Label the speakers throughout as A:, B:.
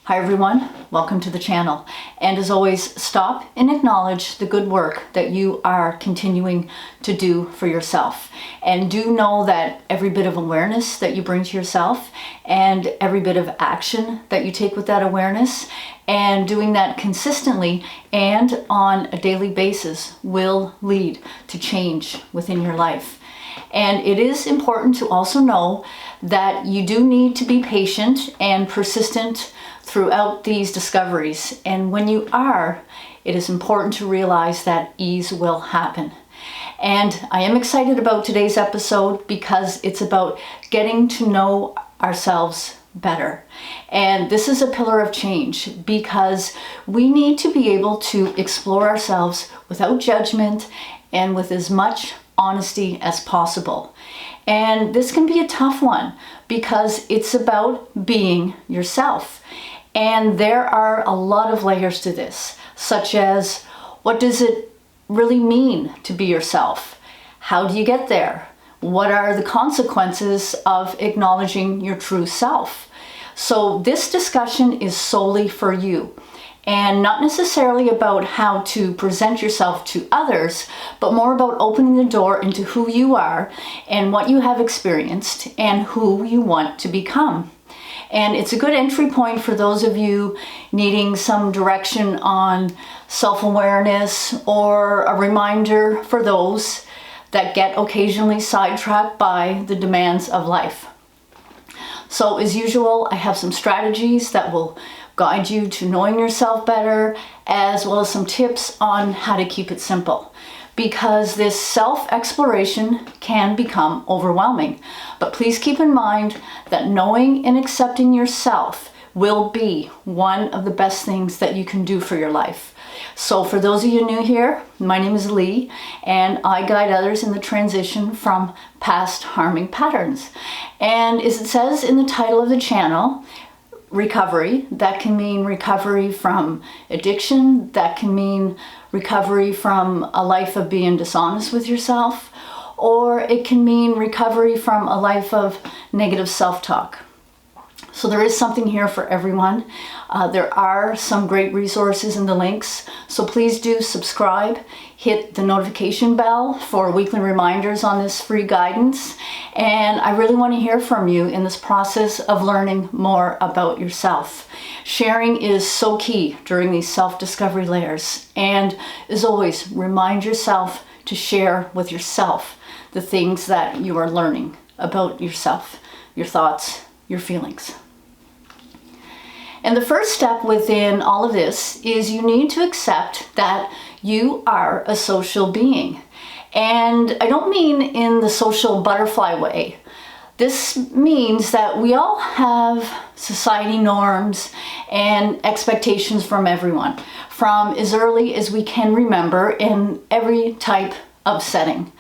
A: Hi everyone, welcome to the channel. And as always, stop and acknowledge the good work that you are continuing to do for yourself. And do know that every bit of awareness that you bring to yourself and every bit of action that you take with that awareness and doing that consistently and on a daily basis will lead to change within your life. And it is important to also know that you do need to be patient and persistent throughout these discoveries. And when you are, it is important to realize that ease will happen. And I am excited about today's episode because it's about getting to know ourselves better. And this is a pillar of change because we need to be able to explore ourselves without judgment and with as much honesty as possible. And this can be a tough one because it's about being yourself. And there are a lot of layers to this, such as what does it really mean to be yourself? How do you get there? What are the consequences of acknowledging your true self? So this discussion is solely for you. And not necessarily about how to present yourself to others, but more about opening the door into who you are and what you have experienced and who you want to become. And it's a good entry point for those of you needing some direction on self-awareness or a reminder for those that get occasionally sidetracked by the demands of life. So as usual, I have some strategies that will guide you to knowing yourself better, as well as some tips on how to keep it simple. Because this self-exploration can become overwhelming. But please keep in mind that knowing and accepting yourself will be one of the best things that you can do for your life. So for those of you new here, my name is Lee, and I guide others in the transition from past harming patterns. And as it says in the title of the channel, recovery, that can mean recovery from addiction, that can mean recovery from a life of being dishonest with yourself, or it can mean recovery from a life of negative self-talk. So there is something here for everyone. There are some great resources in the links, so please do subscribe, hit the notification bell for weekly reminders on this free guidance. And I really want to hear from you in this process of learning more about yourself. Sharing is so key during these self-discovery layers. And as always, remind yourself to share with yourself the things that you are learning about yourself, your thoughts, your feelings. And the first step within all of this is you need to accept that you are a social being. And I don't mean in the social butterfly way. This means that we all have society norms and expectations from everyone, from as early as we can remember in every type of setting.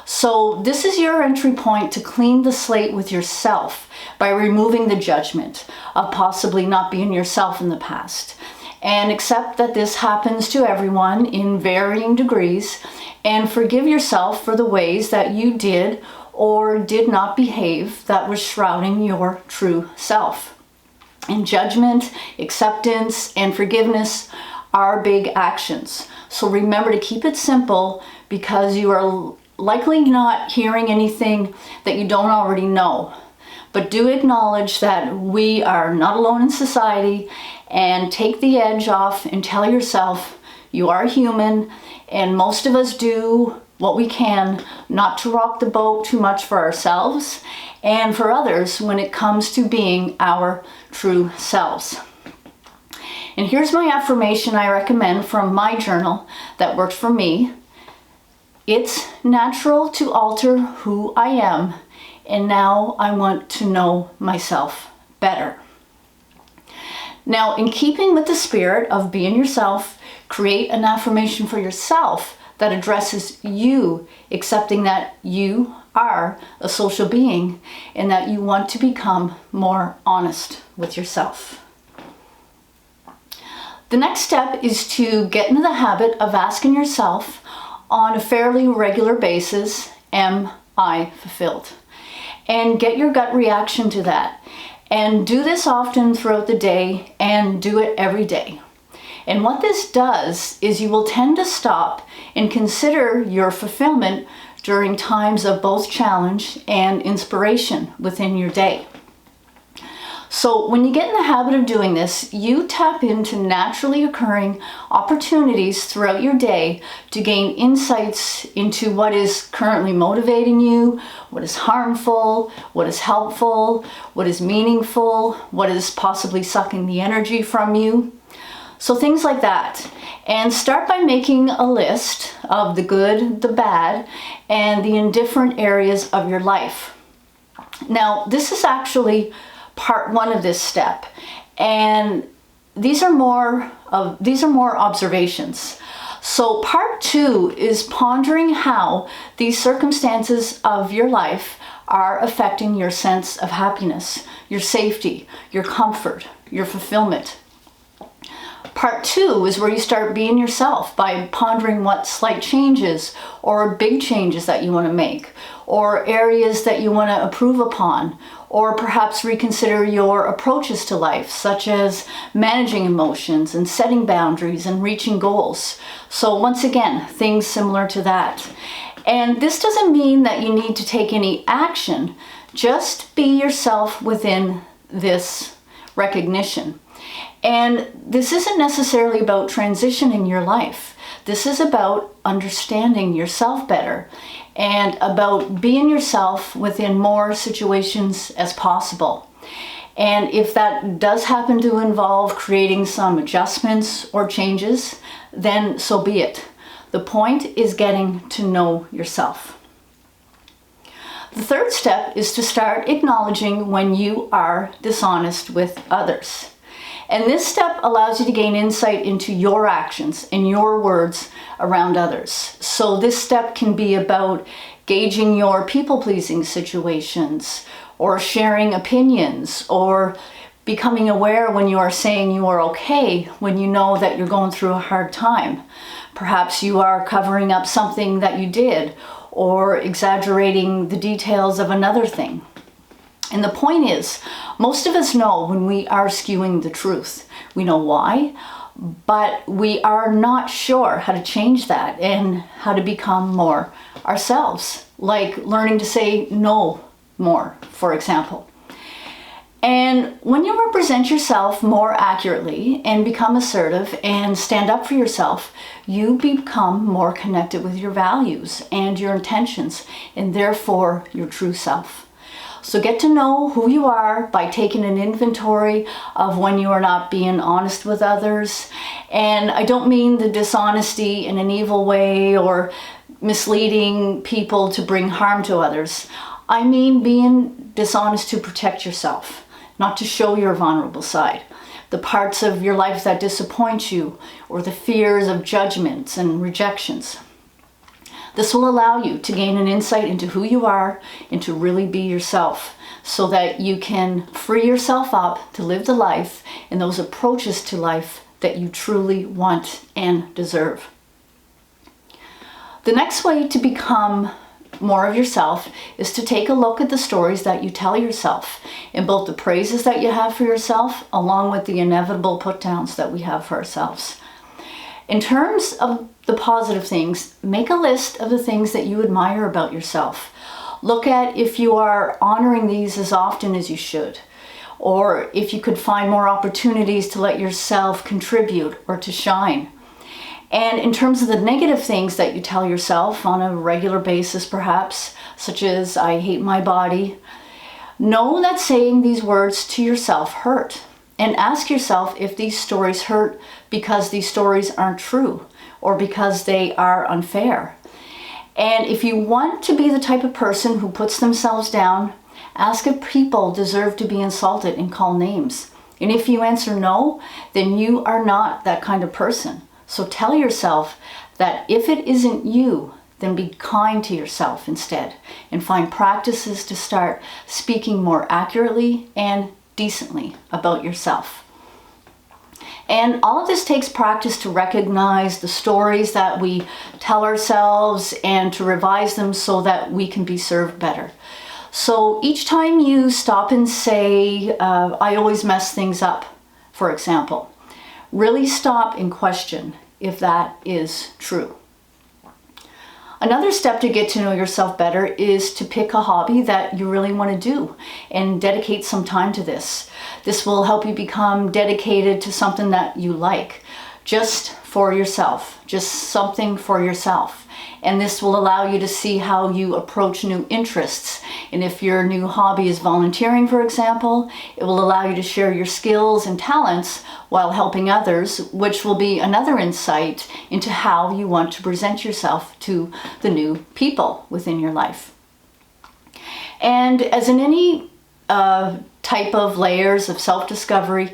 A: So this is your entry point to clean the slate with yourself by removing the judgment of possibly not being yourself in the past. And accept that this happens to everyone in varying degrees, and forgive yourself for the ways that you did or did not behave that was shrouding your true self. And judgment, acceptance, and forgiveness are big actions. So remember to keep it simple, because you are likely not hearing anything that you don't already know. But do acknowledge that we are not alone in society, and take the edge off and tell yourself you are human, and most of us do what we can not to rock the boat too much for ourselves and for others when it comes to being our true selves. And here's my affirmation I recommend from my journal that worked for me. It's natural to alter who I am, and now I want to know myself better. Now, in keeping with the spirit of being yourself, create an affirmation for yourself that addresses you, accepting that you are a social being and that you want to become more honest with yourself. The next step is to get into the habit of asking yourself on a fairly regular basis, am I fulfilled? And get your gut reaction to that. And do this often throughout the day and do it every day. And what this does is you will tend to stop and consider your fulfillment during times of both challenge and inspiration within your day. So when you get in the habit of doing this, you tap into naturally occurring opportunities throughout your day to gain insights into what is currently motivating you, what is harmful, what is helpful, what is meaningful, what is possibly sucking the energy from you. So things like that. And start by making a list of the good, the bad, and the indifferent areas of your life. Now, this is actually part one of this step, and these are more observations. So part two is pondering how these circumstances of your life are affecting your sense of happiness, your safety, your comfort, your fulfillment. Part two is where you start being yourself by pondering what slight changes or big changes that you want to make, or areas that you want to improve upon, or perhaps reconsider your approaches to life, such as managing emotions and setting boundaries and reaching goals. So once again, things similar to that. And this doesn't mean that you need to take any action, just be yourself within this recognition. And this isn't necessarily about transitioning your life. This is about understanding yourself better and about being yourself within more situations as possible. And if that does happen to involve creating some adjustments or changes, then so be it. The point is getting to know yourself. The third step is to start acknowledging when you are dishonest with others. And this step allows you to gain insight into your actions and your words around others. So this step can be about gauging your people-pleasing situations, or sharing opinions, or becoming aware when you are saying you are okay when you know that you're going through a hard time. Perhaps you are covering up something that you did, or exaggerating the details of another thing. And the point is, most of us know when we are skewing the truth. We know why, but we are not sure how to change that and how to become more ourselves, like learning to say no more, for example. And when you represent yourself more accurately and become assertive and stand up for yourself, you become more connected with your values and your intentions, and therefore your true self. So get to know who you are by taking an inventory of when you are not being honest with others. And I don't mean the dishonesty in an evil way or misleading people to bring harm to others. I mean being dishonest to protect yourself, not to show your vulnerable side, the parts of your life that disappoint you, or the fears of judgments and rejections. This will allow you to gain an insight into who you are and to really be yourself, so that you can free yourself up to live the life and those approaches to life that you truly want and deserve. The next way to become more of yourself is to take a look at the stories that you tell yourself, and both the praises that you have for yourself along with the inevitable put-downs that we have for ourselves. In terms of the positive things, make a list of the things that you admire about yourself. Look at if you are honoring these as often as you should, or if you could find more opportunities to let yourself contribute or to shine. And in terms of the negative things that you tell yourself on a regular basis perhaps, such as I hate my body, know that saying these words to yourself hurt. And ask yourself if these stories hurt because these stories aren't true or because they are unfair. And if you want to be the type of person who puts themselves down, ask if people deserve to be insulted and called names. And if you answer no, then you are not that kind of person. So tell yourself that if it isn't you, then be kind to yourself instead, and find practices to start speaking more accurately and decently about yourself. And all of this takes practice to recognize the stories that we tell ourselves and to revise them so that we can be served better. So each time you stop and say, I always mess things up, for example, really stop and question if that is true. Another step to get to know yourself better is to pick a hobby that you really want to do and dedicate some time to this. This will help you become dedicated to something that you like, just for yourself, just something for yourself. And this will allow you to see how you approach new interests. And if your new hobby is volunteering, for example, it will allow you to share your skills and talents while helping others, which will be another insight into how you want to present yourself to the new people within your life. And as in any type of layers of self-discovery,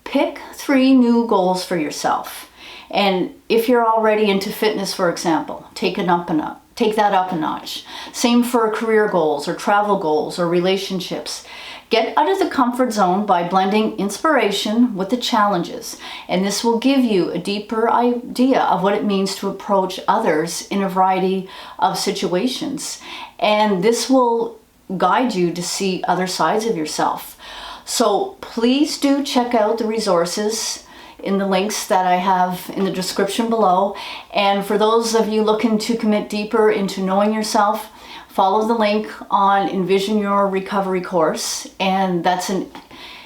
A: pick 3 new goals for yourself. And if you're already into fitness, for example, take that up a notch. Same for career goals or travel goals or relationships. Get out of the comfort zone by blending inspiration with the challenges. And this will give you a deeper idea of what it means to approach others in a variety of situations. And this will guide you to see other sides of yourself. So please do check out the resources in the links that I have in the description below. And for those of you looking to commit deeper into knowing yourself, follow the link on Envision Your Recovery course. And that's an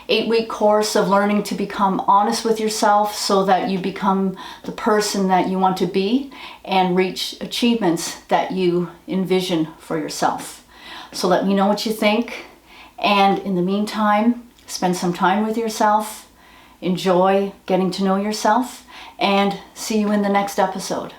A: 8-week course of learning to become honest with yourself so that you become the person that you want to be and reach achievements that you envision for yourself. So let me know what you think. And in the meantime, spend some time with yourself. Enjoy getting to know yourself, and see you in the next episode.